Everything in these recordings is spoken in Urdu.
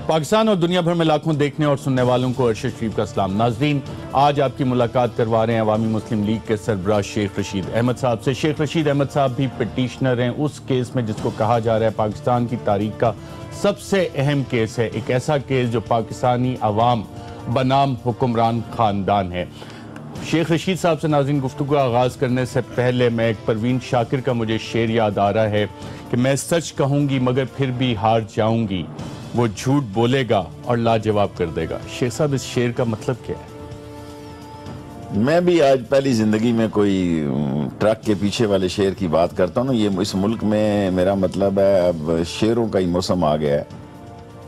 پاکستان اور دنیا بھر میں لاکھوں دیکھنے اور سننے والوں کو ارشد شریف کا سلام. ناظرین، آج آپ کی ملاقات کروا رہے ہیں عوامی مسلم لیگ کے سربراہ شیخ رشید احمد صاحب سے. شیخ رشید احمد صاحب بھی پٹیشنر ہیں اس کیس میں جس کو کہا جا رہا ہے پاکستان کی تاریخ کا سب سے اہم کیس ہے. ایک ایسا کیس جو پاکستانی عوام بنام حکمران خاندان ہے. شیخ رشید صاحب سے ناظرین گفتگو کا آغاز کرنے سے پہلے میں ایک پروین شاکر کا مجھے شعر یاد آ رہا ہے کہ میں سچ کہوں گی مگر پھر بھی ہار جاؤں گی، وہ جھوٹ بولے گا اور لاجواب کر دے گا. شیخ صاحب اس شعر کا مطلب کیا ہے؟ میں بھی آج پہلی زندگی میں کوئی ٹرک کے پیچھے والے شعر کی بات کرتا ہوں نا. یہ اس ملک میں میرا مطلب ہے اب شعروں کا ہی موسم آ گیا ہے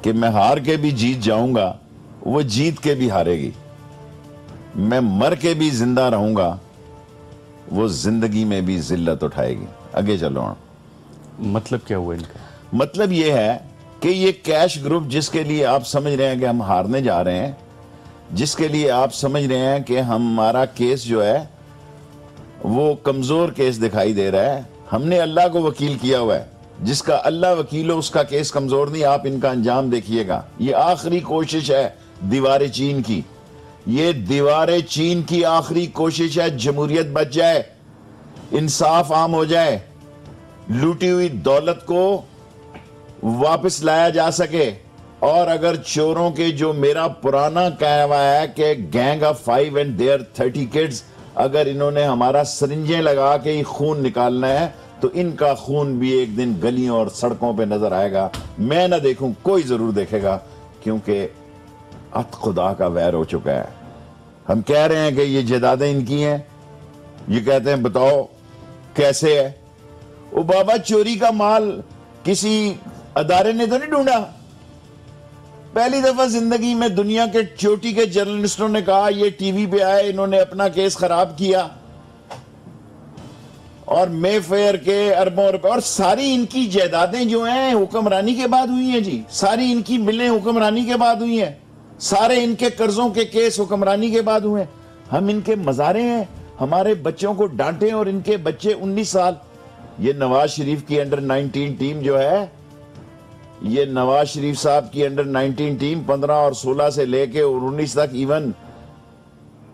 کہ میں ہار کے بھی جیت جاؤں گا، وہ جیت کے بھی ہارے گی. میں مر کے بھی زندہ رہوں گا، وہ زندگی میں بھی ذلت اٹھائے گی. آگے چلو. مطلب کیا ہوا ان کا؟ مطلب یہ ہے کہ یہ کیش گروپ جس کے لیے آپ سمجھ رہے ہیں کہ ہم ہارنے جا رہے ہیں، جس کے لیے آپ سمجھ رہے ہیں کہ ہمارا کیس جو ہے وہ کمزور کیس دکھائی دے رہا ہے، ہم نے اللہ کو وکیل کیا ہوا ہے. جس کا اللہ وکیل ہو اس کا کیس کمزور نہیں. آپ ان کا انجام دیکھیے گا. یہ آخری کوشش ہے دیوار چین کی، یہ دیوار چین کی آخری کوشش ہے. جمہوریت بچ جائے، انصاف عام ہو جائے، لوٹی ہوئی دولت کو واپس لایا جا سکے. اور اگر چوروں کے جو میرا پرانا کہنا ہے کہ gang of 5 and their 30 kids، اگر انہوں نے ہمارا سرنجیں لگا کے ہی خون نکالنا ہے تو ان کا خون بھی ایک دن گلیوں اور سڑکوں پہ نظر آئے گا. میں نہ دیکھوں، کوئی ضرور دیکھے گا، کیونکہ ات خدا کا ویر ہو چکا ہے. ہم کہہ رہے ہیں کہ یہ جائیدادیں ان کی ہیں، یہ کہتے ہیں بتاؤ کیسے ہے. وہ بابا چوری کا مال کسی ادارے نے تو نہیں ڈھونڈا. پہلی دفعہ زندگی میں دنیا کے چوٹی کے جرنلسٹوں نے کہا یہ ٹی وی پہ آئے، انہوں نے اپنا کیس خراب کیا اور مے فیئر کے اربوں روپے. اور ساری ان کی جائیدادیں جو ہیں حکمرانی کے بعد ہوئی ہیں جی. ساری ان کی ملیں حکمرانی کے بعد ہوئی ہیں. سارے ان کے قرضوں کے کیس حکمرانی کے بعد ہوئے ہیں. ہم ان کے مزارے ہیں. ہمارے بچوں کو ڈانٹیں اور ان کے بچے 19 سال. یہ نواز شریف کی انڈر 19 ٹیم جو ہے، یہ نواز شریف صاحب کی انڈر 19 ٹیم 15 اور 16 سے لے کے 19 تک، ایون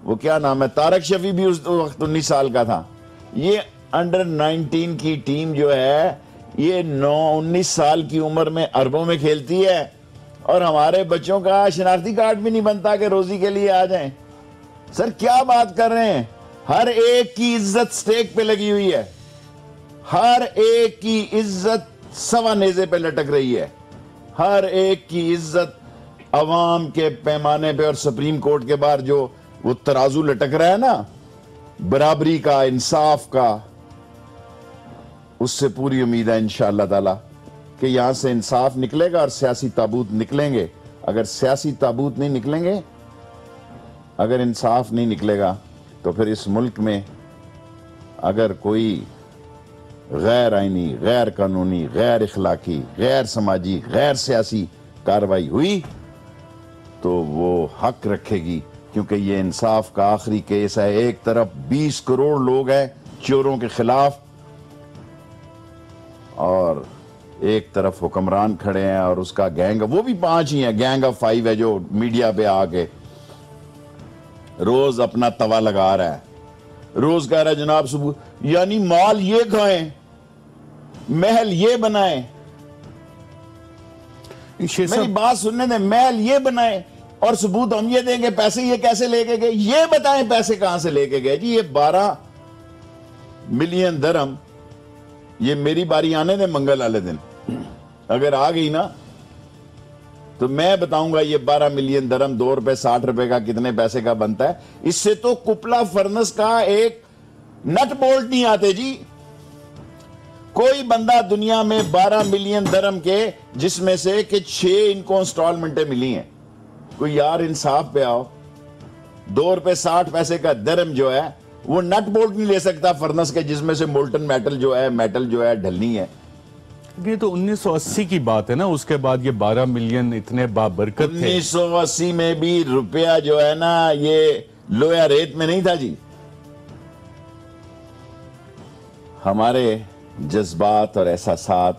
وہ کیا نام ہے طارق شفیع بھی اس وقت 19 سال کا تھا. یہ انڈر 19 کی ٹیم جو ہے یہ 19 سال کی عمر میں اربوں میں کھیلتی ہے اور ہمارے بچوں کا شناختی کارڈ بھی نہیں بنتا کہ روزی کے لیے آ جائیں. سر کیا بات کر رہے ہیں؟ ہر ایک کی عزت سٹیک پہ لگی ہوئی ہے. ہر ایک کی عزت سوا نیزے پہ لٹک رہی ہے. ہر ایک کی عزت عوام کے پیمانے پہ اور سپریم کورٹ کے باہر جو وہ ترازو لٹک رہا ہے نا برابری کا، انصاف کا، اس سے پوری امید ہے انشاءاللہ تعالی کہ یہاں سے انصاف نکلے گا اور سیاسی تابوت نکلیں گے. اگر سیاسی تابوت نہیں نکلیں گے، اگر انصاف نہیں نکلے گا تو پھر اس ملک میں اگر کوئی غیر آئینی، غیر قانونی، غیر اخلاقی، غیر سماجی، غیر سیاسی کارروائی ہوئی تو وہ حق رکھے گی. کیونکہ یہ انصاف کا آخری کیس ہے. ایک طرف 20 کروڑ لوگ ہیں چوروں کے خلاف اور ایک طرف حکمران کھڑے ہیں اور اس کا گینگ، وہ بھی 5 ہی ہیں، گینگ آف 5 ہے جو میڈیا پہ آ کے روز اپنا توا لگا رہا ہے. روز کہہ رہا ہے جناب ثبوت، یعنی مال یہ کھائیں، محل یہ بنائیں. میری بات سننے دیں. محل یہ بنائیں اور ثبوت ہم یہ دیں گے. پیسے یہ کیسے لے کے گئے یہ بتائیں، پیسے کہاں سے لے کے گئے جی. یہ 12 ملین درہم، یہ میری باری آنے دیں منگل والے دن، اگر آ گئی نا تو میں بتاؤں گا یہ 12 ملین درہم 2 روپے 60 روپے کا کتنے پیسے کا بنتا ہے. اس سے تو کپلا فرنس کا ایک نٹ بولٹ نہیں آتے جی. کوئی بندہ دنیا میں 12 ملین درہم کے، جس میں سے کہ 6 ان کو انسٹالمنٹیں ملی ہیں. کوئی یار انصاف پہ آؤ. 2 روپے 60 پیسے کا درہم جو ہے وہ نٹ بولٹ نہیں لے سکتا فرنس کے، جس میں سے مولٹن میٹل جو ہے ڈھلنی ہے. یہ تو 1980 کی بات ہے نا. اس کے بعد یہ 12 ملین اتنے بابرکت تھے. 1980 میں بھی روپیہ جو ہے نا یہ لویا ریت میں نہیں تھا جی. ہمارے جذبات اور احساسات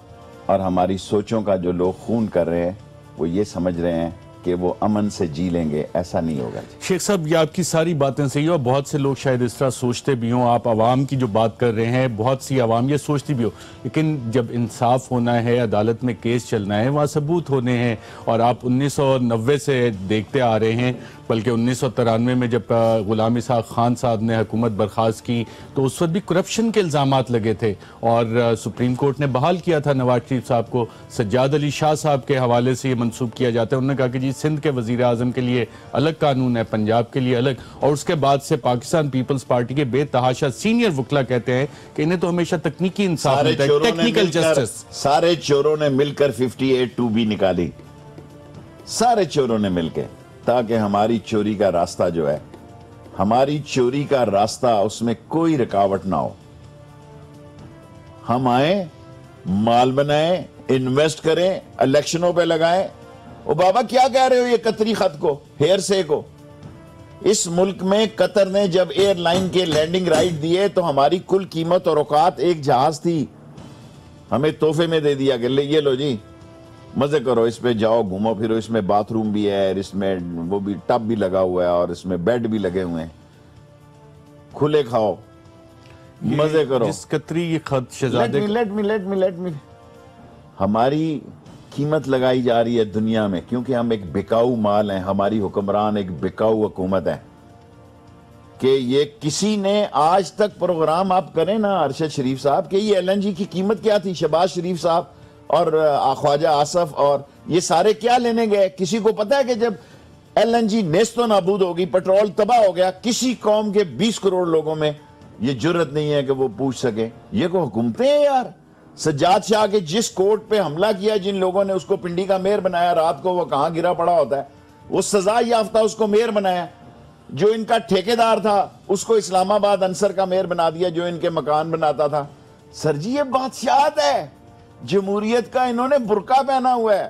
اور ہماری سوچوں کا جو لوگ خون کر رہے ہیں وہ یہ سمجھ رہے ہیں کہ وہ امن سے جی لیں گے. ایسا نہیں ہوگا. شیخ صاحب یہ آپ کی ساری باتیں صحیح ہو, بہت سے لوگ شاید اس طرح سوچتے بھی ہوں, آپ عوام کی جو بات کر رہے ہیں بہت سی عوام یہ سوچتی بھی ہو, لیکن جب انصاف ہونا ہے, عدالت میں کیس چلنا ہے, وہاں ثبوت ہونے ہیں. اور آپ 1990 سے دیکھتے آ رہے ہیں, بلکہ 1993 میں جب غلام اسحاق خان صاحب نے حکومت برخاست کی تو اس وقت بھی کرپشن کے الزامات لگے تھے, اور سپریم کورٹ نے بحال کیا تھا نواز شریف صاحب کو. سجاد علی شاہ صاحب کے حوالے سے یہ منسوب کیا جاتا ہے, انہوں نے کہا کہ جی سندھ کے وزیر اعظم کے لیے الگ قانون ہے, پنجاب کے لیے الگ, اور اس کے بعد سے پاکستان پیپلز پارٹی کے بے تحاشا سینئر وکلا کہتے ہیں کہ انہیں تو ہمیشہ تکنیکی انصاف ملتا ہے, ٹیکنیکل جسٹس. سارے چوروں نے مل کر 58(2)B نکالی, سارے چوروں نے مل کے, تاکہ ہماری چوری کا راستہ جو ہے, ہماری چوری کا راستہ اس میں کوئی رکاوٹ نہ ہو. ہم آئیں, مال بنائیں, انویسٹ کریں, الیکشنوں پہ لگائیں. او بابا کیا کہہ رہے ہو یہ قطری خط کو, ہیر سے کو؟ اس ملک میں قطر نے جب ایئر لائن کے لینڈنگ رائٹ دیے تو ہماری کل قیمت اور اوقات ایک جہاز تھی, ہمیں تحفے میں دے دیا کہ یہ لو جی مزے کرو, اس پہ جاؤ گھومو پھرو, اس میں باتھ روم بھی ہے, اس میں وہ بھی ٹب بھی لگا ہوا ہے, اور اس میں بیڈ بھی لگے ہوئے ہیں, کھلے کھاؤ مزے کرو. جس قطری یہ خط شہزادے لیٹ می ہماری قیمت لگائی جا رہی ہے دنیا میں, کیونکہ ہم ایک بکاؤ مال ہیں, ہماری حکمران ایک بکاؤ حکومت ہے. کہ یہ کسی نے آج تک پروگرام آپ کریں نا ارشد شریف صاحب, کہ یہ LNG کی قیمت کیا تھی, شہباز شریف صاحب اور خواجہ آصف اور یہ سارے کیا لینے گئے؟ کسی کو پتا ہے کہ جب LNG نیست و نابود ہوگی, پیٹرول تباہ ہو گیا, کسی قوم کے 20 کروڑ لوگوں میں یہ جرت نہیں ہے کہ وہ پوچھ سکے. یہ کو حکومتیں ہیں یار. سجاد شاہ کے جس کوٹ پہ حملہ کیا, جن لوگوں نے اس کو پنڈی کا میئر بنایا, رات کو وہ کہاں گرا پڑا ہوتا ہے, وہ سزا یافتہ اس کو میئر بنایا. جو ان کا ٹھیکیدار تھا اس کو اسلام آباد انصر کا میئر بنا دیا, جو ان کے مکان بناتا تھا. سر جی یہ بادشاہت ہے. جمہوریت کا انہوں نے برقع پہنا ہوا ہے,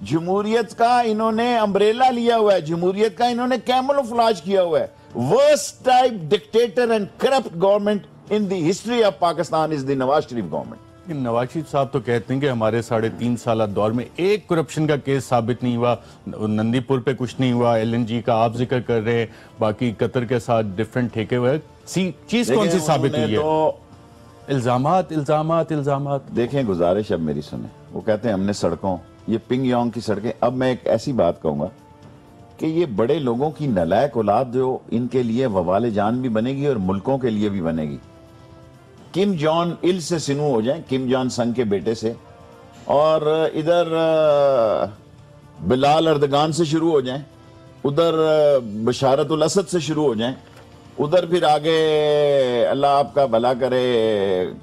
جمہوریت کا انہوں نے امبریلا لیا ہوا ہے, جمہوریت کا انہوں نے کیموفلاج کیا ہوا ہے. Worst type dictator and corrupt government in the history of Pakistan is the Nawaz Sharif government. Nawaz Sharif صاحب تو کہتے ہیں کہ ہمارے 3.5 سالہ دور میں ایک کرپشن کا کیس ثابت نہیں ہوا, نندی پور پہ کچھ نہیں ہوا, LNG کا آپ ذکر کر رہے ہیں, باقی قطر کے ساتھ ڈیفرنٹ ٹھیکے ہوئے. چیز کون سی ثابت ہوئی ہے؟ الزامات الزامات الزامات. دیکھیں گزارش اب میری سنیں, وہ کہتے ہیں ہم نے سڑکوں, یہ پنگ یونگ کی سڑکیں. اب میں ایک ایسی بات کہوں گا کہ یہ بڑے لوگوں کی نالائق اولاد جو ان کے لیے وبال جان بھی بنے گی اور ملکوں کے لیے بھی بنے گی. کم جان ایل سے سنو ہو جائیں, کم جان سنگ کے بیٹے سے, اور ادھر بلال اردگان سے شروع ہو جائیں, ادھر بشارت الاسد سے شروع ہو جائیں, ادھر پھر آگے اللہ آپ کا بھلا کرے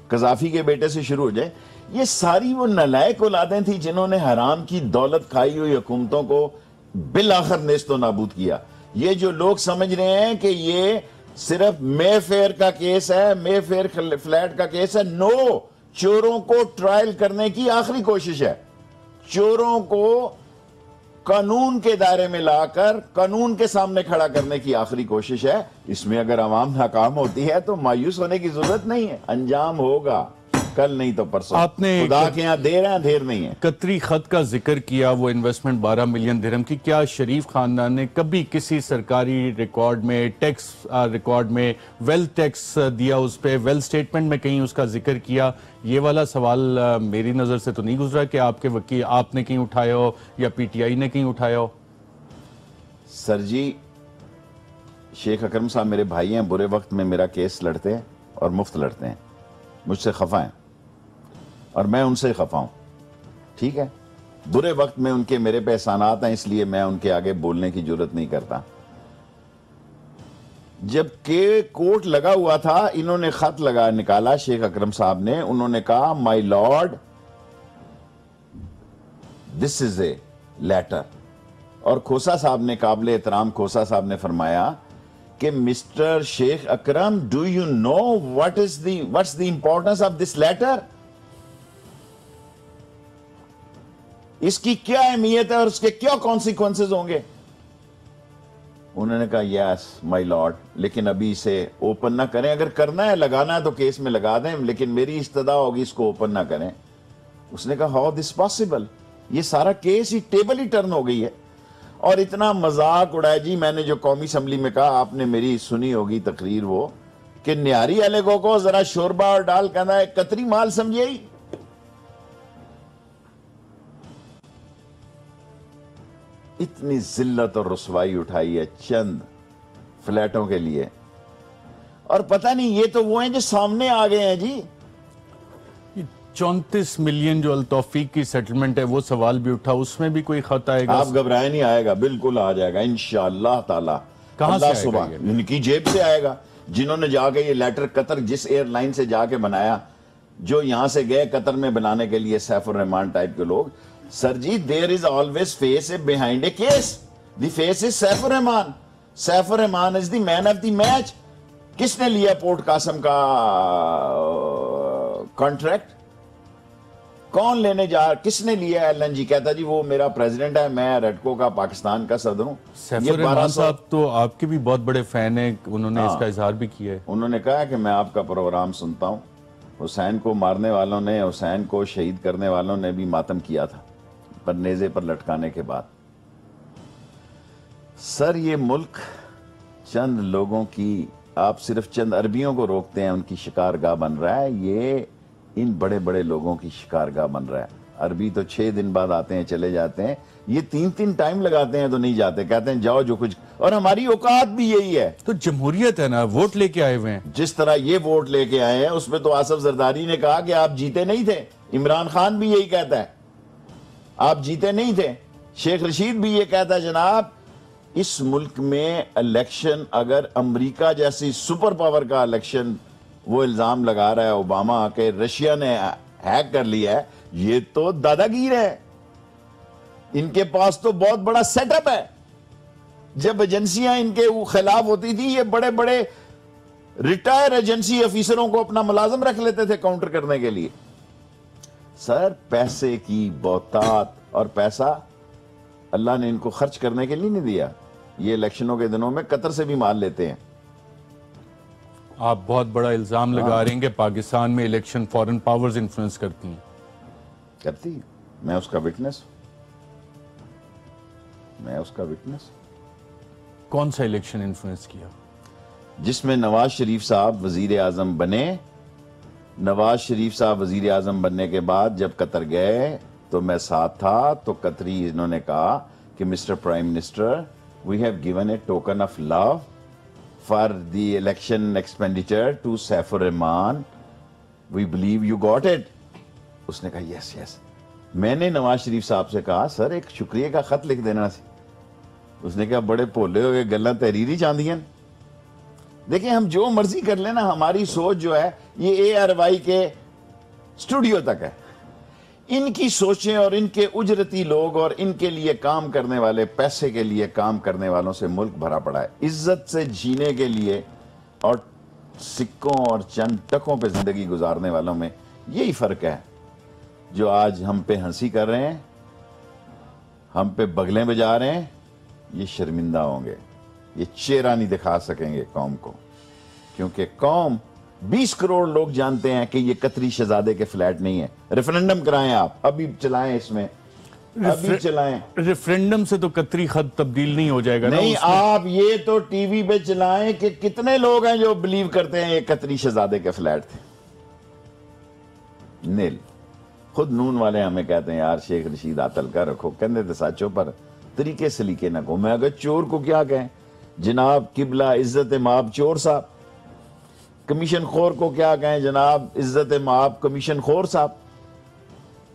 قذافی کے بیٹے سے شروع ہو جائیں. یہ ساری وہ نالائق اولادیں تھیں جنہوں نے حرام کی دولت کھائی ہوئی حکومتوں کو بالآخر نیست و نابود کیا. یہ جو لوگ سمجھ رہے ہیں کہ یہ صرف مے فیئر کا کیس ہے, مے فیئر فلیٹ کا کیس ہے, نو, چوروں کو ٹرائل کرنے کی آخری کوشش ہے. چوروں کو قانون کے دائرے میں لا کر قانون کے سامنے کھڑا کرنے کی آخری کوشش ہے. اس میں اگر عوام ناکام ہوتی ہے تو مایوس ہونے کی ضرورت نہیں ہے, انجام ہوگا, کل نہیں تو پرسوں. آپ نے خدا کے یہاں دیر ہیں, دیر نہیں ہے. قطری خط کا ذکر کیا, وہ انویسٹمنٹ 12 ملین درہم کی. کیا شریف خاندان نے کبھی کسی سرکاری ریکارڈ میں, ٹیکس ریکارڈ میں ویلتھ ٹیکس دیا, اس پہ ویلتھ سٹیٹمنٹ میں کہیں اس کا ذکر کیا؟ یہ والا سوال میری نظر سے تو نہیں گزرا کہ آپ کے وکیل, آپ نے کہیں اٹھایا ہو یا PTI نے کہیں اٹھایا ہو. سر جی, شیخ اکرم صاحب میرے بھائی ہیں, برے وقت میں میرا کیس لڑتے ہیں اور مفت لڑتے ہیں, مجھ سے خفا ہیں اور میں ان سے خفا ہوں, ٹھیک ہے. برے وقت میں ان کے میرے پہ احسانات ہیں, اس لیے میں ان کے آگے بولنے کی جرت نہیں کرتا. جب کہ کوٹ لگا ہوا تھا, انہوں نے خط نکالا شیخ اکرم صاحب نے, انہوں نے کہا مائی لارڈ دس از اے لیٹر. اور کھوسا صاحب نے, قابل احترام کھوسا صاحب نے فرمایا کہ mister Sheikh Akram, do you know what's the importance of this letter? اس کی کیا اہمیت ہے اور اس کے کیا کانسیکوینسز ہوں گے؟ انہوں نے کہا یس مائی لارڈ, لیکن ابھی اسے اوپن نہ کریں, اگر کرنا ہے لگانا ہے تو کیس میں لگا دیں, لیکن میری استدعا ہوگی اس کو اوپن نہ کریں. اس نے کہا ہاؤ دس پاسبل, یہ سارا case he table he turn ہو گئی ہے. اور اتنا مذاق اڑایا جی. میں نے جو قومی اسمبلی میں کہا, آپ نے میری سنی ہوگی تقریر, وہ کہ نیاری والے کو ذرا شوربہ اور ڈال کہنا ہے قطری مال سمجھے ہی. اتنی ذلت اور رسوائی اٹھائی ہے چند فلیٹوں کے لیے. اور پتہ نہیں یہ تو وہ ہیں جو سامنے آ گئے ہیں جی. 34 ملین جو التوفیق کی سیٹلمنٹ ہے وہ سوال بھی اٹھا, اس میں بھی کوئی خط آئے گا؟ آپ گھبرائے نہیں, آئے گا, بالکل آ جائے گا انشاءاللہ تعالی. کہاں سے اللہ آئے گا صبح ان کی جیب سے آئے گا. جنہوں نے جا کے یہ لیٹر قطر جس ایئر لائن سے جا کے بنایا, جو یہاں سے گئے قطر میں بنانے کے لیے, سیف الرحمان ٹائپ کے لوگ. سر جی, there is always face behind a case. The face is Saif Rahman. Saif Rahman is the man of the match. کس نے لیا پورٹ قاسم کا کانٹریکٹ؟ کون لینے جا, کس نے لیا؟ ایل این جی کہتا جی وہ میرا پریزیڈنٹ ہے, میں ریڈکو کا پاکستان کا صدر ہوں. سیف الرحمان صاحب تو آپ کے بھی بہت بڑے فین ہیں, انہوں نے اس کا اظہار بھی کیا ہے. انہوں نے کہا کہ میں آپ کا پروگرام سنتا ہوں. حسین کو مارنے والوں نے, حسین کو شہید کرنے والوں نے بھی ماتم کیا تھا پر نیزے پر لٹکانے کے بعد. سر یہ ملک چند لوگوں کی, آپ صرف چند عربیوں کو روکتے ہیں, ان کی شکارگاہ بن رہا ہے. یہ ان بڑے بڑے لوگوں کی شکارگاہ بن رہا ہے. عربی تو 6 دن بعد آتے ہیں چلے جاتے ہیں, یہ 3 ٹائم لگاتے ہیں تو نہیں جاتے, کہتے ہیں جاؤ جو کچھ. اور ہماری اوقات بھی یہی ہے. تو جمہوریت ہے نا, ووٹ لے کے آئے ہوئے ہیں. جس طرح یہ ووٹ لے کے آئے ہیں, اس میں تو آصف زرداری نے کہا کہ آپ جیتے نہیں تھے. عمران خان بھی یہی کہتا ہے آپ جیتے نہیں تھے. شیخ رشید بھی یہ کہتا ہے جناب اس ملک میں الیکشن, اگر امریکہ جیسی سپر پاور کا الیکشن وہ الزام لگا رہا ہے اوباما کہ رشیا نے ہیک کر لیا ہے, یہ تو دادا گیر ہے. ان کے پاس تو بہت بڑا سیٹ اپ ہے. جب ایجنسیاں ان کے خلاف ہوتی تھی, یہ بڑے بڑے ریٹائر ایجنسی افیسروں کو اپنا ملازم رکھ لیتے تھے کاؤنٹر کرنے کے لیے. سر پیسے کی بہتات, اور پیسہ اللہ نے ان کو خرچ کرنے کے لیے نہیں دیا. یہ الیکشنوں کے دنوں میں قطر سے بھی مال لیتے ہیں. آپ بہت بڑا الزام لگا رہے ہیں کہ پاکستان میں الیکشن فورن پاورز انفلوئنس کرتی ہیں. کرتی, میں اس کا وٹنس. کون سا الیکشن انفلوئنس کیا؟ جس میں نواز شریف صاحب وزیر اعظم بنے. نواز شریف صاحب وزیر اعظم بننے کے بعد جب قطر گئے تو میں ساتھ تھا, تو قطری انہوں نے کہا کہ mister prime minister, we have given a token of love for the election expenditure to Saif ur Rahman, we believe you got it. اس نے کہا یس یس. میں نے نواز شریف صاحب سے کہا سر ایک شکریہ کا خط لکھ دینا سی. اس نے کہا بڑے پھولے ہو گئے, گلاں تحریری چاندیاں. دیکھیں ہم جو مرضی کر لینا, ہماری سوچ جو ہے یہ اے آر وائی کے اسٹوڈیو تک ہے. ان کی سوچیں اور ان کے اجرتی لوگ اور ان کے لیے کام کرنے والے, پیسے کے لیے کام کرنے والوں سے ملک بھرا پڑا ہے. عزت سے جینے کے لیے اور سکوں اور چند ٹکوں پہ زندگی گزارنے والوں میں یہی فرق ہے. جو آج ہم پہ ہنسی کر رہے ہیں, ہم پہ بغلیں بجا رہے ہیں, یہ شرمندہ ہوں گے. یہ چہرہ نہیں دکھا سکیں گے قوم کو, کیونکہ قوم 20 کروڑ لوگ جانتے ہیں کہ یہ قطری شہزادے کے فلیٹ نہیں ہے. ریفرنڈم کرائیں, آپ ابھی چلائیں, اس میں ابھی چلائیں. ریفرنڈم سے تو قطری خط تبدیل نہیں ہو جائے گا نہیں, آپ یہ تو ٹی وی پہ چلائیں کہ کتنے لوگ ہیں جو بلیو کرتے ہیں یہ قطری شہزادے کے فلیٹ تھے. نیل. خود نون والے ہمیں کہتے ہیں یار شیخ رشید آتل کا رکھو, کندھے تے سچوں پر طریقے سلیقے نہ کو. میں اگر چور کو کیا کہیں جناب قبلہ عزت مآب چور صاحب, کمیشن خور کو کیا کہیں جناب عزت مآب کمیشن خور صاحب,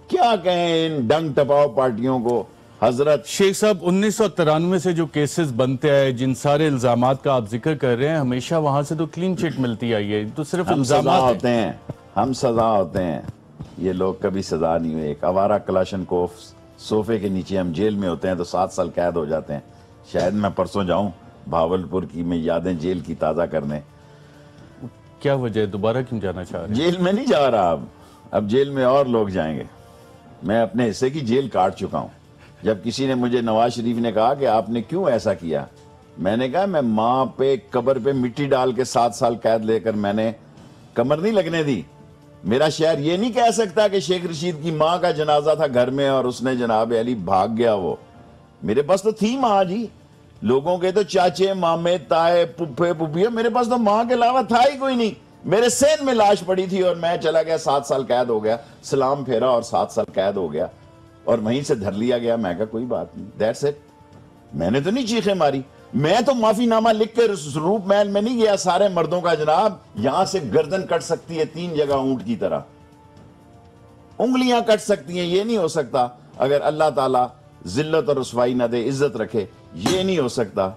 کیا کہیں ان ڈنگ ٹپاؤ پارٹیوں کو. حضرت شیخ صاحب 1993 سے جو کیسز بنتے آئے, جن سارے الزامات کا آپ ذکر کر رہے ہیں, ہمیشہ وہاں سے تو کلین چٹ ملتی آئی ہے. تو صرف الزامات ہوتے ہیں, ہم سزا ہوتے ہیں, یہ لوگ کبھی سزا نہیں ہوئے. ایک آوارہ کلاشنکوف صوفے کے نیچے ہم جیل میں ہوتے ہیں تو 7 سال قید ہو جاتے ہیں. شاید میں پرسوں جاؤں بھاولپور کی میں یادیں جیل کی تازہ کرنے. کیا وجہ ہے, دوبارہ کیوں جانا چاہ رہے ہیں؟ جیل میں نہیں جا رہا, اب جیل میں اور لوگ جائیں گے. میں اپنے حصے کی جیل کاٹ چکا ہوں. جب کسی نے مجھے, نواز شریف نے کہا کہ آپ نے کیوں ایسا کیا, میں نے کہا میں ماں پہ قبر پہ مٹی ڈال کے 7 سال قید لے کر میں نے کمر نہیں لگنے دی. میرا شہر یہ نہیں کہہ سکتا کہ شیخ رشید کی ماں کا جنازہ تھا گھر میں اور اس نے جناب علی بھاگ گیا. وہ میرے پاس تو تھی ماں جی. لوگوں کے تو چاچے مامے تائے پھپھے پھپھیاں، میرے پاس تو ماں کے علاوہ تھا ہی کوئی نہیں. میرے سین میں لاش پڑی تھی اور میں چلا گیا، 7 سال قید ہو گیا، سلام پھیرا اور 7 سال قید ہو گیا اور وہیں سے دھر لیا گیا. میں کہا کوئی بات نہیں، دیٹس اٹ. میں نے تو نہیں چیخیں ماری. میں تو معافی نامہ لکھ کے روپ محل میں نہیں گیا سارے مردوں کا جناب یہاں سے گردن کٹ سکتی ہے 3 جگہ اونٹ کی طرح، انگلیاں کٹ سکتی ہیں. یہ نہیں ہو سکتا اگر اللہ تعالیٰ ذلت اور رسوائی نہ دے، عزت رکھے. یہ نہیں ہو سکتا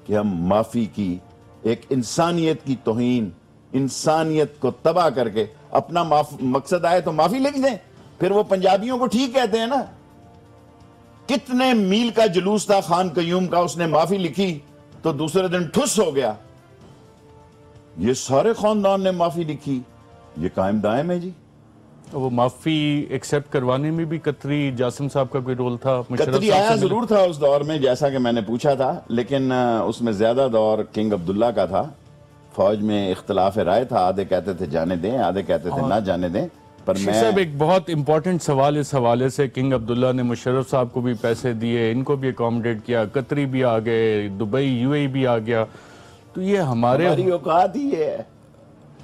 کہ ہم معافی کی ایک انسانیت کی توہین، انسانیت کو تباہ کر کے اپنا مقصد آئے تو معافی لکھ دیں. پھر وہ پنجابیوں کو ٹھیک کہتے ہیں نا. کتنے میل کا جلوس تھا خان قیوم کا، اس نے معافی لکھی تو دوسرے دن ٹھس ہو گیا. یہ سارے خاندان نے معافی لکھی. یہ قائم دائم ہے جی. وہ معافی ایکسیپٹ کروانے میں بھی قطری جاسم صاحب کا کوئی رول تھا؟ قطری آیا ضرور تھا اس دور میں جیسا کہ میں نے پوچھا تھا، لیکن اس میں زیادہ دور کنگ عبداللہ کا تھا. فوج میں اختلاف رائے تھا، آدھے کہتے تھے جانے دیں، آدھے کہتے تھے نہ جانے دیں. پر میں صاحب ایک بہت امپورٹنٹ سوال اس حوالے سے، کنگ عبداللہ نے مشرف صاحب کو بھی پیسے دیے، ان کو بھی اکوموڈیٹ کیا، قطری بھی آ گئے، دبئی یو اے بھی آ گیا. تو یہ ہماری اوقات ہی ہے.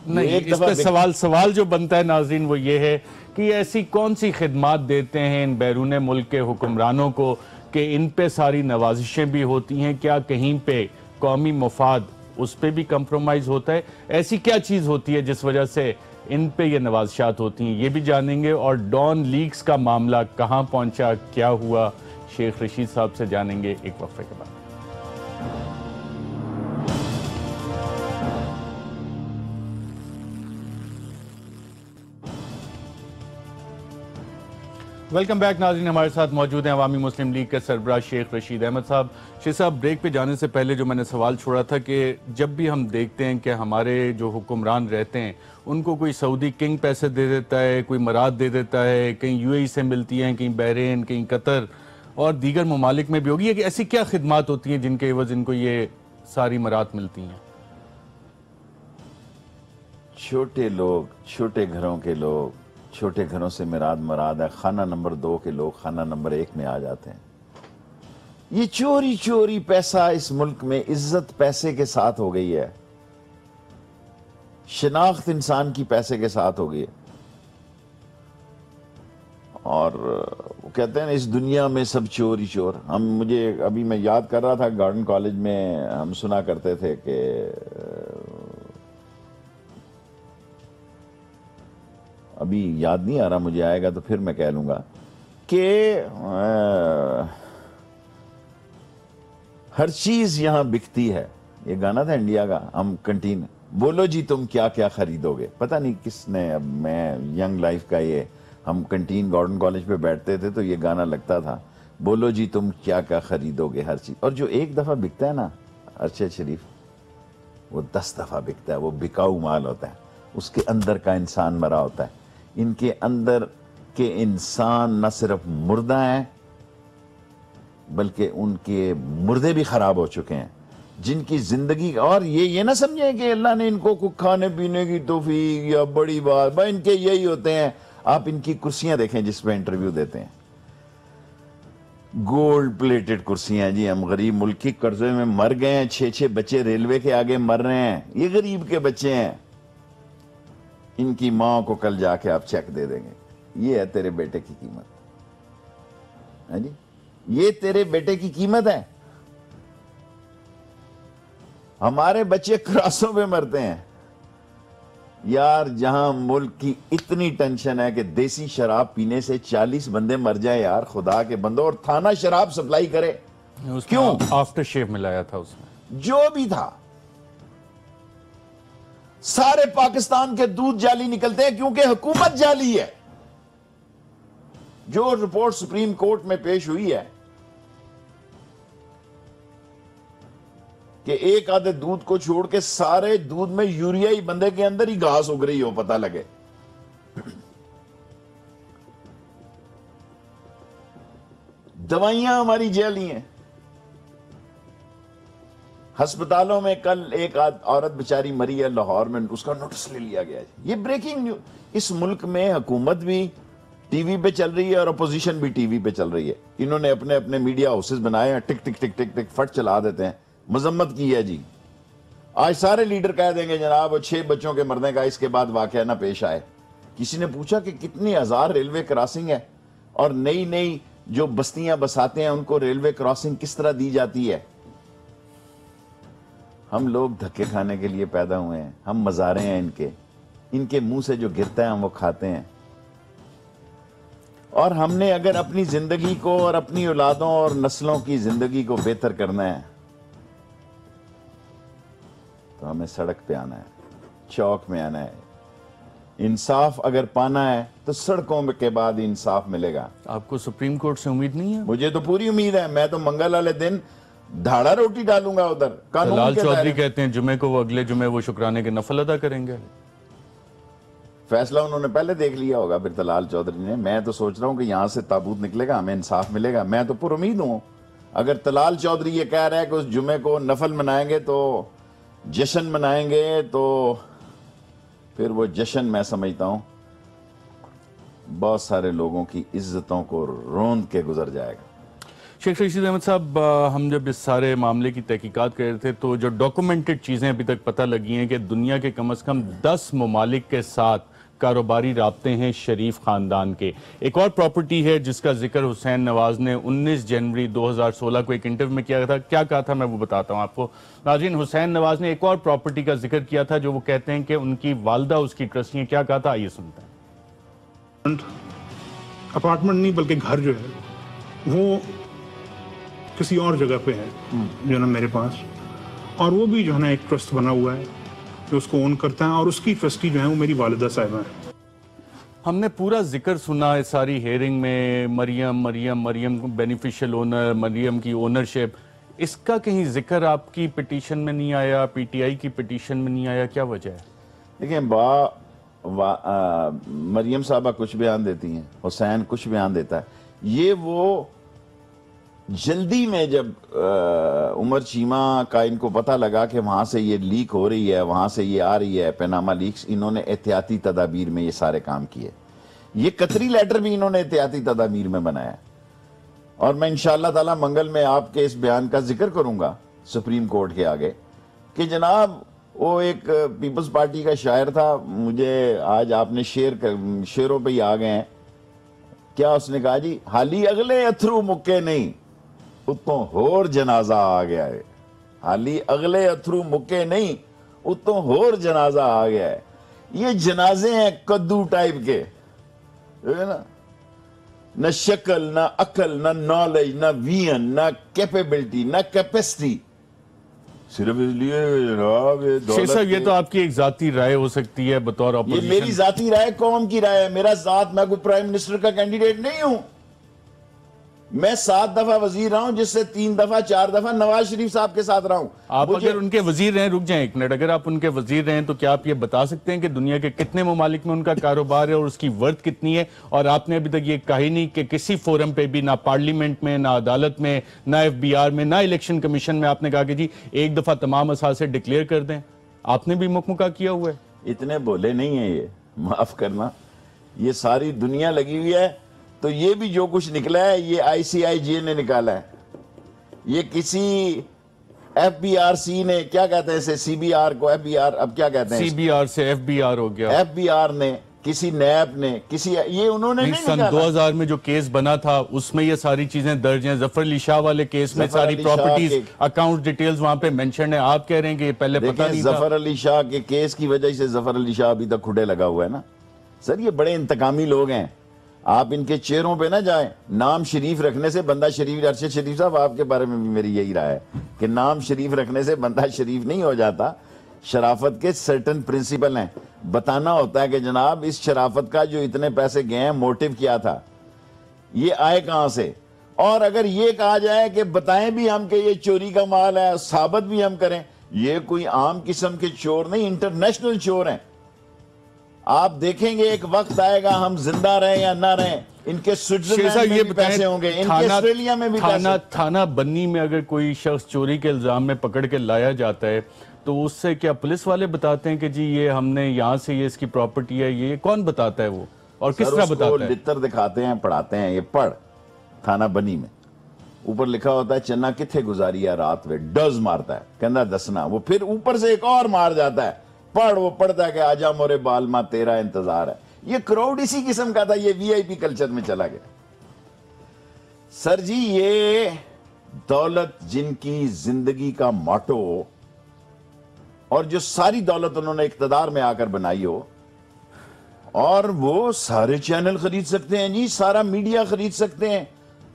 نہیں، اس پہ سوال جو بنتا ہے ناظرین وہ یہ ہے کہ ایسی کون سی خدمات دیتے ہیں ان بیرون ملک کے حکمرانوں کو کہ ان پہ ساری نوازشیں بھی ہوتی ہیں؟ کیا کہیں پہ قومی مفاد اس پہ بھی کمپرومائز ہوتا ہے؟ ایسی کیا چیز ہوتی ہے جس وجہ سے ان پہ یہ نوازشات ہوتی ہیں؟ یہ بھی جانیں گے. اور ڈان لیکس کا معاملہ کہاں پہنچا، کیا ہوا، شیخ رشید صاحب سے جانیں گے ایک وقفے کے بعد. ویلکم بیک ناظرین. ہمارے ساتھ موجود ہیں عوامی مسلم لیگ کے سربراہ شیخ رشید احمد صاحب. شیخ صاحب، بریک پہ جانے سے پہلے جو میں نے سوال چھوڑا تھا کہ جب بھی ہم دیکھتے ہیں کہ ہمارے جو حکمران رہتے ہیں ان کو کوئی سعودی کنگ پیسے دے دیتا ہے، کوئی مراد دے دیتا ہے، کہیں یو اے ای سے ملتی ہیں، کہیں بحرین، کہیں قطر اور دیگر ممالک میں بھی ہوگی. ہے کہ ایسی کیا خدمات ہوتی ہیں جن کے عوض ان کو یہ ساری مراد ملتی ہیں؟ چھوٹے لوگ، چھوٹے گھروں کے لوگ، چھوٹے گھروں سے مراد ہے خانہ نمبر 2 کے لوگ خانہ نمبر 1 میں آ جاتے ہیں. یہ چوری چوری پیسہ اس ملک میں عزت پیسے کے ساتھ ہو گئی ہے، شناخت انسان کی پیسے کے ساتھ ہو گئی ہے. اور وہ کہتے ہیں اس دنیا میں سب چور ہی چور. مجھے ابھی میں یاد کر رہا تھا گارڈن کالج میں ہم سنا کرتے تھے کہ ابھی یاد نہیں آ رہا، مجھے آئے گا تو پھر میں کہہ لوں گا کہ ہر چیز یہاں بکتی ہے. یہ گانا تھا انڈیا کا، ہم کنٹین بولو جی تم کیا کیا خریدو گے. پتہ نہیں کس نے، اب میں ینگ لائف کا، یہ ہم کنٹین گارڈن کالج پہ بیٹھتے تھے تو یہ گانا لگتا تھا، بولو جی تم کیا کیا خریدو گے ہر چیز. اور جو ایک دفعہ بکتا ہے نا ارشد شریف، وہ 10 دفعہ بکتا ہے. وہ بکاؤ مال ہوتا ہے، اس کے اندر کا انسان مرا ہوتا ہے. ان کے اندر کے انسان نہ صرف مردہ ہیں بلکہ ان کے مردے بھی خراب ہو چکے ہیں، جن کی زندگی. اور یہ نہ سمجھیں کہ اللہ نے ان کو کھانے پینے کی توفیق یا بڑی بات، بھائی ان کے یہی ہوتے ہیں. آپ ان کی کرسیاں دیکھیں جس پہ انٹرویو دیتے ہیں، گولڈ پلیٹڈ کرسیاں. جی ہم غریب ملک کی قرضے میں مر گئے ہیں، 6 بچے ریلوے کے آگے مر رہے ہیں. یہ غریب کے بچے ہیں، ان کی ماں کو کل جا کے آپ چیک دے دیں گے. یہ ہے تیرے بیٹے کی قیمت. ہاں جی، یہ تیرے بیٹے کی قیمت ہے. ہمارے بچے کراسوں پہ مرتے ہیں. یار جہاں ملک کی اتنی ٹینشن ہے کہ دیسی شراب پینے سے 40 بندے مر جائے، یار خدا کے بندوں، اور تھانہ شراب سپلائی کرے. کیوں؟ آفٹر شیو ملایا تھا اس میں، جو بھی تھا. سارے پاکستان کے دودھ جعلی نکلتے ہیں کیونکہ حکومت جعلی ہے. جو رپورٹ سپریم کورٹ میں پیش ہوئی ہے کہ ایک آدھے دودھ کو چھوڑ کے سارے دودھ میں یوریائی بندے کے اندر ہی گھاس اگ رہی ہو، پتہ لگے. دوائیاں ہماری جعلی ہیں، ہسپتالوں میں کل ایک عورت بیچاری مری ہے لاہور میں, اس کا نوٹس لے لیا گیا ہے. یہ بریکنگ نیوز. اس ملک میں حکومت بھی ٹی وی پہ چل رہی ہے اور اپوزیشن بھی ٹی وی پہ چل رہی ہے. انہوں نے اپنے اپنے میڈیا ہاؤسز بنائے ہیں, ٹک ٹک ٹک ٹک ٹک فٹ چلا دیتے ہیں. مذمت کی ہے جی. آج سارے لیڈر کہہ دیں گے جناب 6 بچوں کے مرنے کا اس کے بعد واقعہ نہ پیش آئے. کسی نے پوچھا کہ کتنی ہزار ریلوے کراسنگ ہے اور نئی نئی جو بستیاں بساتے ہیں ان کو ریلوے کراسنگ کس طرح دی جاتی ہے؟ ہم لوگ دھکے کھانے کے لیے پیدا ہوئے ہیں, ہم مزارے ہیں ان کے منہ سے جو گرتا ہے ہم وہ کھاتے ہیں. اور ہم نے اگر اپنی زندگی کو اور اپنی اولادوں اور نسلوں کی زندگی کو بہتر کرنا ہے تو ہمیں سڑک پہ آنا ہے, چوک میں آنا ہے. انصاف اگر پانا ہے تو سڑکوں کے بعد انصاف ملے گا. آپ کو سپریم کورٹ سے امید نہیں ہے؟ مجھے تو پوری امید ہے. میں تو منگل والے دن دھاڑا روٹی ڈالوں گا ادھر. طلال چودھری کہتے ہیں جمعے کو وہ اگلے جمعے وہ شکرانے کے نفل ادا کریں گے. فیصلہ انہوں نے پہلے دیکھ لیا ہوگا پھر طلال چودھری نے. میں تو سوچ رہا ہوں کہ یہاں سے تابوت نکلے گا, ہمیں انصاف ملے گا. میں تو پر امید ہوں. اگر طلال چودھری یہ کہہ رہا ہے کہ اس جمعے کو نفل منائیں گے تو جشن منائیں گے تو پھر وہ جشن میں سمجھتا ہوں بہت سارے لوگوں کی عزتوں کو روند کے گزر جائے گا. شیخ رشید احمد صاحب, ہم جب اس سارے معاملے کی تحقیقات کر رہے تھے تو جو ڈاکومنٹڈ چیزیں ابھی تک پتہ لگی ہیں کہ دنیا کے کم از کم 10 ممالک کے ساتھ کاروباری رابطے ہیں شریف خاندان کے. ایک اور پراپرٹی ہے جس کا ذکر حسین نواز نے 19 جنوری 2016 کو ایک انٹرویو میں کیا تھا. کیا کہا تھا میں وہ بتاتا ہوں آپ کو. ناظرین, حسین نواز نے ایک اور پراپرٹی کا ذکر کیا تھا جو وہ کہتے ہیں کہ ان کی والدہ اس کی ٹرسٹی ہیں. کیا کہا تھا, آئیے سنتے ہیں. اپارٹمنٹ نہیں بلکہ گھر جو ہے وہ کسی اور جگہ پہ ہے جو نا میرے پاس, اور وہ بھی جو ہے نا ایک ٹرسٹ بنا ہوا ہے جو اس کو اون کرتا ہے, اور اس کی ٹرسٹی جو ہے وہ میری والدہ صاحبہ ہیں. ہم نے پورا ذکر سنا ہے ساری ہیئرنگ میں, مریم بینیفیشل اونر, مریم کی اونرشپ. اس کا کہیں ذکر آپ کی پٹیشن میں نہیں آیا, پی ٹی آئی کی پٹیشن میں نہیں آیا, کیا وجہ ہے؟ دیکھیں مریم صاحبہ کچھ بیان دیتی ہیں, حسین کچھ بیان دیتا ہے. یہ وہ جلدی میں جب عمر چیمہ کا ان کو پتہ لگا کہ وہاں سے یہ لیک ہو رہی ہے, وہاں سے یہ آ رہی ہے پیناما لیکس, انہوں نے احتیاطی تدابیر میں یہ سارے کام کیے. یہ قطری لیٹر بھی انہوں نے احتیاطی تدابیر میں بنایا. اور میں انشاءاللہ تعالی منگل میں آپ کے اس بیان کا ذکر کروں گا سپریم کورٹ کے آگے کہ جناب وہ ایک پیپلز پارٹی کا شاعر تھا, مجھے آج آپ نے شعروں پہ ہی آ گئے ہیں. کیا اس نے کہا جی, حالی اگلے اتھرو مکے نہیں اتوں ہور جنازہ آ گیا ہے. حالی اگلے اتھرو مکے نہیں اتوں ہور جنازہ آ گیا ہے. یہ جنازے ہیں کدو ٹائپ کے, نہ شکل, نہ عقل, نہ نالج, نہ وین, نہ کیپیبلٹی, نہ کیپیسٹی. صرف اس لیے جناب شیخ صاحب یہ تو آپ کی ایک ذاتی رائے ہو سکتی ہے بطور اپوزیشن. یہ میری ذاتی رائے, قوم کی رائے ہے. میرا ذات, میں کوئی پرائم منسٹر کا کینڈیڈیٹ نہیں ہوں. میں 7 دفعہ وزیر رہا ہوں, جس سے 3 دفعہ 4 دفعہ نواز شریف صاحب کے ساتھ رہا ہوں. آپ اگر ان کے وزیر رہیں, رک جائیں ایک منٹ, اگر آپ ان کے وزیر رہیں تو کیا آپ یہ بتا سکتے ہیں کہ دنیا کے کتنے ممالک میں ان کا کاروبار ہے اور اس کی ورتھ کتنی ہے؟ اور آپ نے ابھی تک یہ کہا ہی نہیں کہ کسی فورم پہ بھی, نہ پارلیمنٹ میں, نہ عدالت میں, نہ ایف بی آر میں, نہ الیکشن کمیشن میں آپ نے کہا کہ جی ایک دفعہ تمام اثاثے ڈکلیئر کر دیں. آپ نے بھی مکمکہ کیا ہوا ہے. اتنے بولے نہیں ہیں یہ, معاف کرنا, یہ ساری دنیا لگی ہوئی ہے. تو یہ بھی جو کچھ نکلا ہے یہ آئی سی آئی جے نے نکالا ہے. یہ کسی ایف بی آر سی نے, کیا کہتے ہیں اسے, سی بی آر کو, ایف بی آر اب کیا کہتے ہیں, سی بی آر سے ایف بی آر ہو گیا, ایف بی آر نے, کسی نیب نے, کسی, یہ انہوں نے نہیں سن نکالا. 2000 میں جو کیس بنا تھا اس میں یہ ساری چیزیں درج ہیں. ظفر علی شاہ والے کیس میں ساری پراپرٹیز, اکاؤنٹ ڈیٹیلز وہاں پہ منشن ہے. آپ کہہ رہے ہیں کہ یہ پہلے پتہ نہیں تھا. ظفر علی شاہ کے کیس کی وجہ سے ظفر علی شاہ ابھی تک کھڑے لگا ہوا ہے نا. سر یہ بڑے انتقامی لوگ ہیں, آپ ان کے چہروں پہ نہ جائیں. نام شریف رکھنے سے بندہ شریف, ارشد شریف صاحب آپ کے بارے میں بھی میری یہی رائے ہے کہ نام شریف رکھنے سے بندہ شریف نہیں ہو جاتا. شرافت کے سرٹن پرنسپل ہیں, بتانا ہوتا ہے کہ جناب اس شرافت کا جو اتنے پیسے گئے ہیں موٹیو کیا تھا, یہ آئے کہاں سے. اور اگر یہ کہا جائے کہ بتائیں بھی ہم کہ یہ چوری کا مال ہے, ثابت بھی ہم کریں, یہ کوئی عام قسم کے چور نہیں, انٹرنیشنل چور ہیں. آپ دیکھیں گے ایک وقت آئے گا ہم زندہ رہیں یا نہ رہیں، ان کے سوئٹزرلینڈ میں بھی پیسے ہوں گے، ان کے آسٹریلیا میں بھی پیسے۔ تھانہ بنی میں اگر کوئی شخص چوری کے الزام میں پکڑ کے لایا جاتا ہے تو اس سے کیا پولیس والے بتاتے ہیں کہ جی یہ ہم نے یہاں سے یہ اس کی پراپرٹی ہے، یہ کون بتاتا ہے وہ اور کس طرح بتاتا ہے؟ لتر دکھاتے ہیں، پڑھاتے ہیں، یہ پڑھ تھانہ بنی میں اوپر لکھا ہوتا ہے چنا کتھے گزاری ہے رات میں، ڈز مارتا ہے کہندہ دسنا، وہ پھر اوپر سے ایک اور مار جاتا ہے، پڑھ، وہ پڑھتا ہے کہ آجا مورے بالما تیرا انتظار ہے۔ یہ کراؤڈ اسی قسم کا تھا، یہ وی آئی پی کلچر میں چلا گیا۔ سر جی یہ دولت جن کی زندگی کا موٹو اور جو ساری دولت انہوں نے اقتدار میں آ کر بنائی ہو، اور وہ سارے چینل خرید سکتے ہیں جی، سارا میڈیا خرید سکتے ہیں،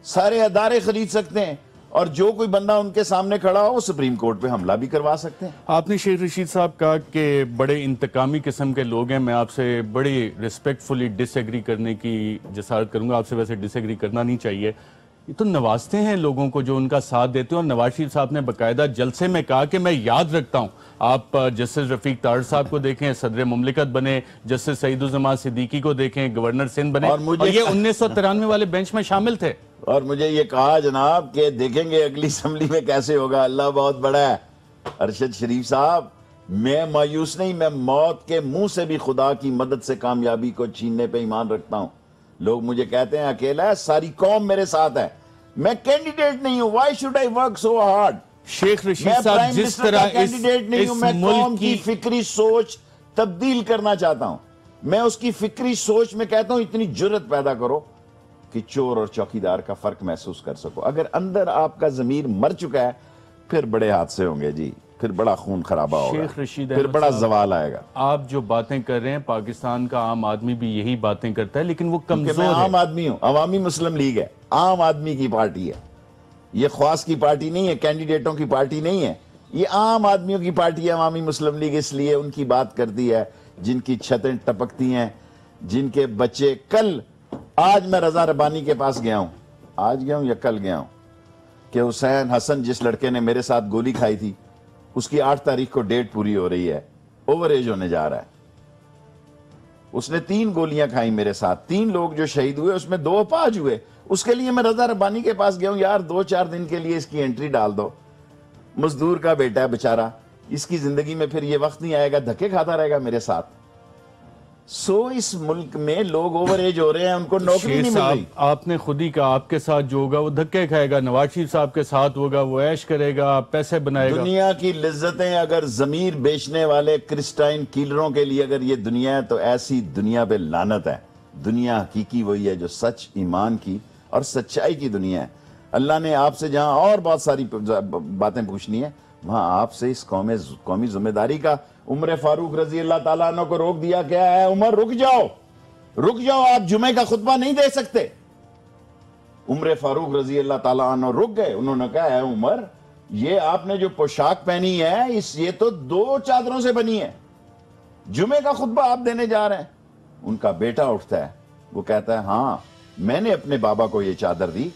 سارے ادارے خرید سکتے ہیں، اور جو کوئی بندہ ان کے سامنے کھڑا ہو وہ سپریم کورٹ پہ حملہ بھی کروا سکتے ہیں۔ آپ نے شیخ رشید صاحب کہا کہ بڑے انتقامی قسم کے لوگ ہیں، میں آپ سے بڑی ریسپیکٹفلی ڈس ایگری کرنے کی جسارت کروں گا، آپ سے ویسے ڈس ایگری کرنا نہیں چاہیے، یہ تو نوازتے ہیں لوگوں کو جو ان کا ساتھ دیتے ہیں، اور نواز شریف صاحب نے باقاعدہ جلسے میں کہا کہ میں یاد رکھتا ہوں، آپ جسٹس رفیق تاہر صاحب کو دیکھیں، صدر مملکت بنے، جسٹس سعید الزمان صدیقی کو دیکھیں، گورنر سندھ بنے، اور یہ 1993 والے بینچ میں شامل تھے۔ اور مجھے یہ کہا جناب کہ دیکھیں گے اگلی اسمبلی میں کیسے ہوگا، اللہ بہت بڑا ہے۔ ارشد شریف صاحب، میں مایوس نہیں، میں موت کے منہ سے بھی خدا کی مدد سے کامیابی کو چھیننے پہ ایمان رکھتا ہوں۔ لوگ مجھے کہتے ہیں اکیلا ہے، ساری قوم میرے ساتھ ہے، میں کینڈیڈیٹ نہیں ہوں، why should I work so hard؟ شیخ میں رشید صاحب پرائم جس منسٹر طرح کا کینڈیڈیٹ نہیں ہوں، میں قوم کی فکری سوچ تبدیل کرنا چاہتا ہوں۔ میں اس کی فکری سوچ میں کہتا ہوں اتنی جرت پیدا کرو کہ چور اور چوکیدار کا فرق محسوس کر سکو۔ اگر اندر آپ کا ضمیر مر چکا ہے پھر بڑے حادثے ہوں گے جی، پھر بڑا خون خرابہ ہوگا، شیخ رشید پھر بڑا زوال آئے گا۔ آپ جو باتیں کر رہے ہیں، پاکستان کا عام آدمی بھی یہی باتیں کرتا ہے، لیکن وہ کہ کمزور میں ہے۔ عام آدمی ہوں، عوامی مسلم لیگ ہے، عام آدمی کی پارٹی ہے، یہ خواص کی پارٹی نہیں ہے، کینڈیڈیٹوں کی پارٹی نہیں ہے، یہ عام آدمیوں کی پارٹی ہے عوامی مسلم لیگ، اس لیے ان کی بات کرتی ہے جن کی چھتیں ٹپکتی ہیں، جن کے بچے آج میں رضا ربانی کے پاس گیا ہوں، آج گیا ہوں یا کل گیا ہوں، کہ حسین حسن جس لڑکے نے میرے ساتھ گولی کھائی تھی اس کی 8 تاریخ کو ڈیٹ پوری ہو رہی ہے، اوور ایج ہونے جا رہا ہے۔ اس نے 3 گولیاں کھائیں میرے ساتھ، 3 لوگ جو شہید ہوئے اس میں 2 اپاہج ہوئے، اس کے لیے میں رضا ربانی کے پاس گیا ہوں، یار 2-4 دن کے لیے اس کی انٹری ڈال دو، مزدور کا بیٹا ہے بیچارہ، اس کی زندگی میں پھر یہ وقت نہیں آئے گا، دھکے کھاتا رہے گا میرے ساتھ۔ اس ملک میں لوگ اوور ایج ہو رہے ہیں، ان کو نوکری نہیں مل رہی۔ آپ نے خود ہی کہا آپ کے ساتھ جو ہوگا وہ دھکے کھائے گا، نواز شریف صاحب کے ساتھ ہوگا وہ عیش کرے گا، پیسے بنائے گا۔ دنیا کی لذتیں اگر ضمیر بیچنے والے کرسٹائن کیلروں کے لیے اگر یہ دنیا ہے تو ایسی دنیا پہ لعنت ہے۔ دنیا حقیقی وہی ہے جو سچ، ایمان کی اور سچائی کی دنیا ہے۔ اللہ نے آپ سے جہاں اور بہت ساری باتیں پوچھنی ہے، وہاں آپ سے اس قومی ذمہ داری کا عمر فاروق رضی اللہ تعالیٰ عنہ کو روک دیا کیا ہے، عمر رک جاؤ، آپ جمعے کا خطبہ نہیں دے سکتے۔ عمر فاروق رضی اللہ تعالیٰ عنہ رک گئے، انہوں نے کہا ہے عمر یہ آپ نے جو پوشاک پہنی ہے یہ تو 2 چادروں سے بنی ہے، جمعے کا خطبہ آپ دینے جا رہے ہیں۔ ان کا بیٹا اٹھتا ہے، وہ کہتا ہے ہاں میں نے اپنے بابا کو یہ چادر دی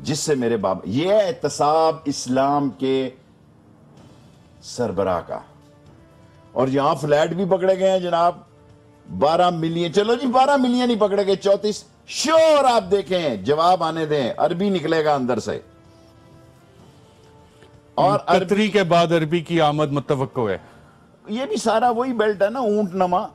جس سے میرے بابا، یہ ہے احتساب اسلام کے سربراہ کا۔ اور یہاں فلیٹ بھی پکڑے گئے ہیں جناب 12 ملین، چلو جی 12 ملین ہی پکڑے گئے، 34 شور آپ دیکھیں، جواب آنے دیں، عربی نکلے گا اندر سے۔ اور قطری کے بعد عربی کی آمد متوقع ہے۔ یہ بھی سارا وہی بیلٹ ہے نا، اونٹ نما۔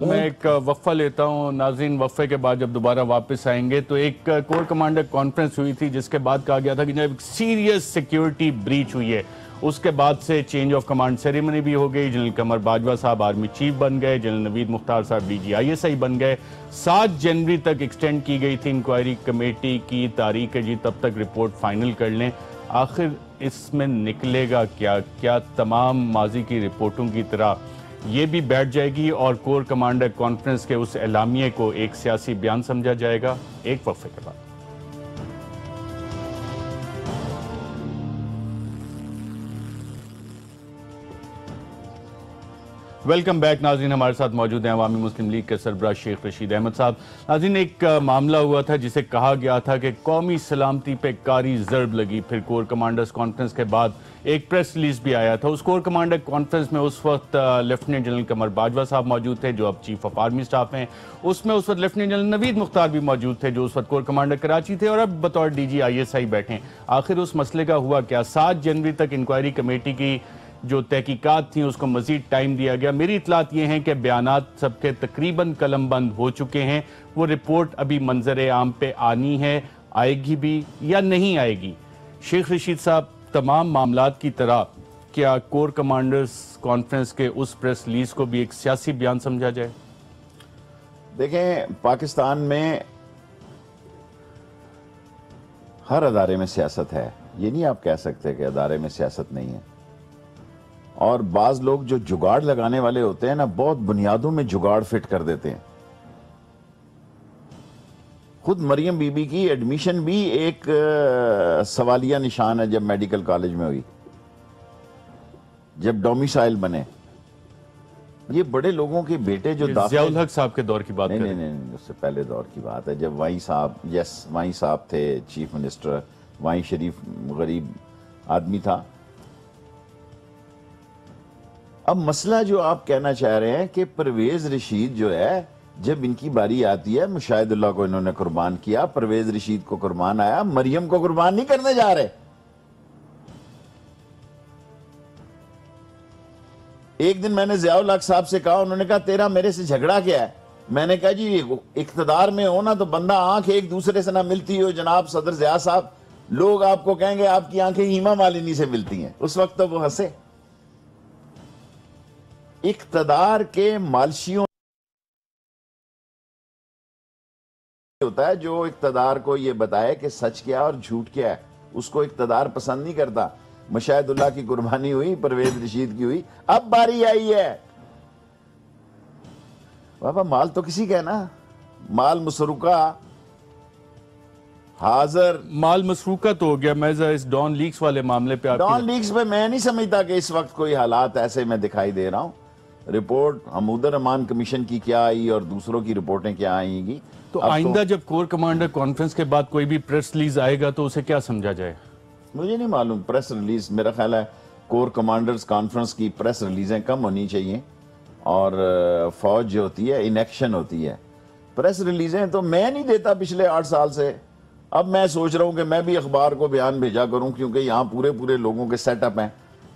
میں ایک وقفہ لیتا ہوں ناظرین، وقفے کے بعد جب دوبارہ واپس آئیں گے تو ایک کور کمانڈر کانفرنس ہوئی تھی جس کے بعد کہا گیا تھا کہ جب سیریس سیکیورٹی بریچ ہوئی ہے، اس کے بعد سے چینج آف کمانڈ سیریمنی بھی ہو گئی، جنرل قمر باجوہ صاحب آرمی چیف بن گئے، جنرل نوید مختار صاحب DGISI بن گئے، 7 جنوری تک ایکسٹینڈ کی گئی تھی انکوائری کمیٹی کی تاریخ ہے جی، تب تک رپورٹ فائنل کر لیں۔ آخر اس میں نکلے گا کیا تمام ماضی کی رپورٹوں کی طرح یہ بھی بیٹھ جائے گی اور کور کمانڈر کانفرنس کے اس اعلامیے کو ایک سیاسی بیان سمجھا جائے گا؟ ایک وقفے کے بعد۔ ویلکم بیک ناظرین، ہمارے ساتھ موجود ہیں عوامی مسلم لیگ کے سربراہ شیخ رشید احمد صاحب۔ ناظرین، ایک معاملہ ہوا تھا جسے کہا گیا تھا کہ قومی سلامتی پہ کاری ضرب لگی، پھر کور کمانڈرز کانفرنس کے بعد ایک پریس ریلیز بھی آیا تھا۔ اس کور کمانڈر کانفرنس میں اس وقت لیفٹیننٹ جنرل قمر باجوہ صاحب موجود تھے جو اب چیف آف آرمی سٹاف ہیں، اس میں اس وقت لیفٹیننٹ جنرل نوید مختار بھی موجود تھے جو اس وقت کور کمانڈر کراچی تھے اور اب بطور D G I S I بیٹھے ہیں۔ آخر اس مسئلے کا ہوا کیا؟ 7 جنوری تک انکوائری کمیٹی کی جو تحقیقات تھیں اس کو مزید ٹائم دیا گیا۔ میری اطلاعات یہ ہیں کہ بیانات سب کے تقریباً قلم بند ہو چکے ہیں، وہ رپورٹ ابھی منظر عام پہ آنی ہے، آئے گی بھی یا نہیں آئے گی۔ شیخ رشید صاحب، تمام معاملات کی طرح کیا کور کمانڈرز کانفرنس کے اس پریس ریلیز کو بھی ایک سیاسی بیان سمجھا جائے؟ دیکھیں، پاکستان میں ہر ادارے میں سیاست ہے، یہ نہیں آپ کہہ سکتے کہ ادارے میں سیاست نہیں ہے۔ اور بعض لوگ جو جگاڑ لگانے والے ہوتے ہیں نا، بہت بنیادوں میں جگاڑ فٹ کر دیتے ہیں۔ خود مریم بی بی کی ایڈمیشن بھی ایک سوالیہ نشان ہے جب میڈیکل کالج میں ہوئی، جب ڈومیسائل بنے۔ یہ بڑے لوگوں کے بیٹے جو ضیاء الحق صاحب کے دور کی بات کریں؟ نہیں، اس سے پہلے دور کی بات ہے، جب وائیں صاحب تھے چیف منسٹر، وائیں شریف غریب آدمی تھا۔ اب مسئلہ جو آپ کہنا چاہ رہے ہیں کہ پرویز رشید جو ہے، جب ان کی باری آتی ہے، مشاہد اللہ کو انہوں نے قربان کیا، پرویز رشید کو قربان آیا، مریم کو قربان نہیں کرنے جا رہے۔ ایک دن میں نے ضیاء الحق صاحب سے کہا، انہوں نے کہا تیرا میرے سے جھگڑا کیا ہے؟ میں نے کہا جی اقتدار میں ہو نا تو بندہ آنکھ ایک دوسرے سے نہ ملتی ہو جناب صدر ضیاء صاحب، لوگ آپ کو کہیں گے آپ کی آنکھیں ہیما مالنی سے ملتی ہیں۔ اس وقت تو وہ ہنسے۔ اقتدار کے مالشیوں ہوتا ہے جو اقتدار کو یہ بتائے کہ سچ کیا اور جھوٹ کیا ہے، اس کو اقتدار پسند نہیں کرتا۔ مشاہد اللہ کی قربانی ہوئی، پرویز رشید کی ہوئی، اب باری آئی ہے۔ بابا مال تو کسی کا ہے نا، مال مسروقہ حاضر۔ مال مسروقہ تو ہو گیا، میں اس ڈان لیکس والے معاملے پہ ڈان لیکس پہ میں نہیں سمجھتا کہ اس وقت کوئی حالات ایسے میں دکھائی دے رہا ہوں۔ رپورٹ حمود الرحمان کمیشن کی کیا آئی اور دوسروں کی رپورٹیں کیا آئیں گی، تو آئندہ جب کور کمانڈر کانفرنس کے بعد کوئی بھی پریس ریلیز آئے گا تو اسے کیا سمجھا جائے؟ مجھے نہیں معلوم۔ پریس ریلیز میرا خیال ہے کور کمانڈرز کانفرنس کی پریس ریلیزیں کم ہونی چاہیے، اور فوج جو ہوتی ہے انیکشن ہوتی ہے۔ پریس ریلیزیں تو میں نہیں دیتا پچھلے 8 سال سے، اب میں سوچ رہا ہوں کہ میں بھی اخبار کو بیان بھیجا کروں، کیونکہ یہاں پورے لوگوں کے سیٹ اپ ہیں۔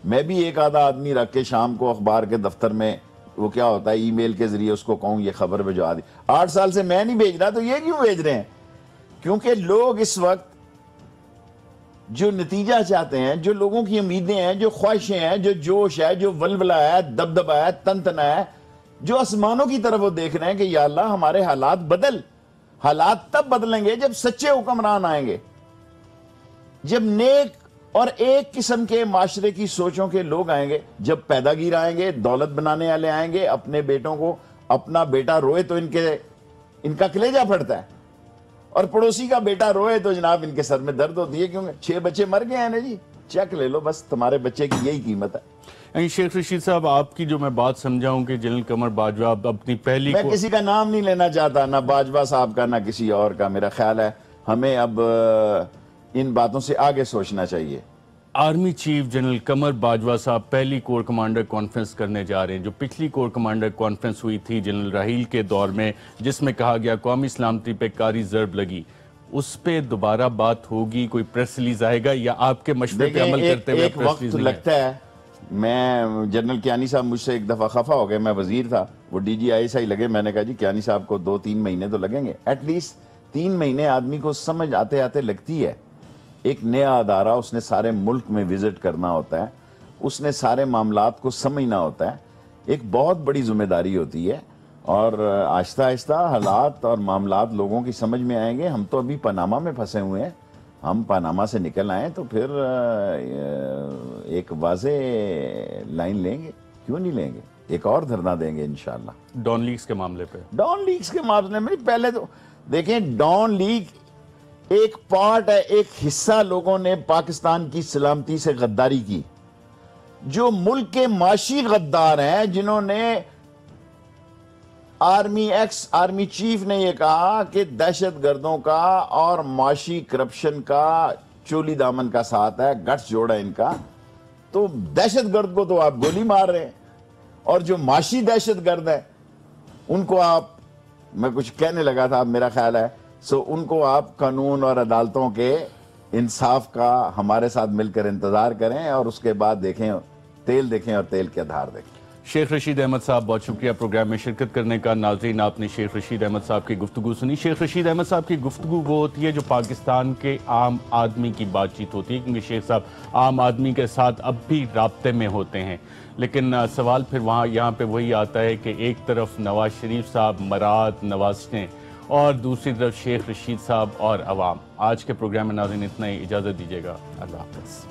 میں بھی ایک آدھا آدمی رکھ کے شام کو اخبار کے دفتر میں، وہ کیا ہوتا ہے، ای میل کے ذریعے اس کو کہوں یہ خبر بھجوا دی۔ 8 سال سے میں نہیں بھیج رہا، تو یہ کیوں بھیج رہے ہیں؟ کیونکہ لوگ اس وقت جو نتیجہ چاہتے ہیں، جو لوگوں کی امیدیں ہیں، جو خواہشیں ہیں، جو جوش ہے، جو ولولہ ہے، دبدبہ ہے، تنتنا ہے، جو آسمانوں کی طرف وہ دیکھ رہے ہیں کہ یا اللہ ہمارے حالات بدل۔ حالات تب بدلیں گے جب سچے حکمران آئیں گے، جب نیک اور ایک قسم کے معاشرے کی سوچوں کے لوگ آئیں گے، جب پیداگیر آئیں گے، دولت بنانے والے آئیں گے۔ اپنے بیٹوں کو، اپنا بیٹا روئے تو ان کا کلیجہ پھٹتا ہے، اور پڑوسی کا بیٹا روئے تو جناب ان کے سر میں درد ہوتی ہے، کیونکہ 6 بچے مر گئے ہیں نا جی، چیک لے لو، بس تمہارے بچے کی یہی قیمت ہے۔ شیخ رشید صاحب، آپ کی جو میں بات سمجھاؤں کہ جنرل قمر باجوہ اپنی پہلی میں کسی کا نام نہیں لینا چاہتا، نہ باجوہ صاحب کا نہ کسی اور کا۔ میرا خیال ہے ہمیں اب ان باتوں سے آگے سوچنا چاہیے۔ Army chief general Qamar Bajwa صاحب پہلی کور کمانڈر کانفرنس کرنے جا رہے ہیں۔ جو پچھلی کور کمانڈر کانفرنس ہوئی تھی جنرل راحیل کے دور میں، جس میں کہا گیا قومی سلامتی پہ کاری ضرب لگی، اس پہ دوبارہ بات ہوگی؟ کوئی پریس ریلیز آئے گا یا آپ کے مشورے پہ عمل کرتے ہوئے ایک وقت لگتا ہے، میں جنرل کیانی صاحب مجھ سے ایک دفعہ خفا ہو گئے، میں وزیر تھا، وہ D G I S I لگے، میں نے کہا جی کیانی صاحب کو 2-3 مہینے تو لگیں گے، ایٹ لیسٹ 3 مہینے آدمی کو سمجھ آتے لگتی ہے۔ ایک نیا ادارہ، اس نے سارے ملک میں وزٹ کرنا ہوتا ہے، اس نے سارے معاملات کو سمجھنا ہوتا ہے، ایک بہت بڑی ذمہ داری ہوتی ہے، اور آہستہ آہستہ حالات اور معاملات لوگوں کی سمجھ میں آئیں گے۔ ہم تو ابھی پاناما میں پھنسے ہوئے ہیں، ہم پاناما سے نکل آئیں تو پھر ایک واضح لائن لیں گے، کیوں نہیں لیں گے؟ ایک اور دھرنا دیں گے انشاءاللہ۔ ڈان لیکس کے معاملے پہ؟ ڈان لیکس کے معاملے میں پہلے تو دیکھیں، ڈان لیک ایک پارٹ ہے، ایک حصہ لوگوں نے پاکستان کی سلامتی سے غداری کی۔ جو ملک کے معاشی غدار ہیں، جنہوں نے ایکس آرمی چیف نے یہ کہا کہ دہشت گردوں کا اور معاشی کرپشن کا چولی دامن کا ساتھ ہے، گٹس جوڑا ان کا، تو دہشت گرد کو تو آپ گولی مار رہے ہیں، اور جو معاشی دہشت گرد ہے ان کو آپ، میں کچھ کہنے لگا تھا میرا خیال ہے، ان کو آپ قانون اور عدالتوں کے انصاف کا ہمارے ساتھ مل کر انتظار کریں، اور اس کے بعد دیکھیں، تیل دیکھیں اور تیل کے دھار دیکھیں۔ شیخ رشید احمد صاحب بہت شکریہ پروگرام میں شرکت کرنے کا۔ ناظرین، آپ نے شیخ رشید احمد صاحب کی گفتگو سنی۔ شیخ رشید احمد صاحب کی گفتگو وہ ہوتی ہے جو پاکستان کے عام آدمی کی بات چیت ہوتی ہے، کیونکہ شیخ صاحب عام آدمی کے ساتھ اب بھی رابطے میں ہوتے ہیں، لیکن سوال پھر یہاں پہ وہی آتا ہے کہ ایک طرف نواز شریف صاحب مراد نوازتے اور دوسری طرف شیخ رشید صاحب اور عوام۔ آج کے پروگرام میں ناظرین اتنا ہی، اجازت دیجیے گا، اللہ حافظ۔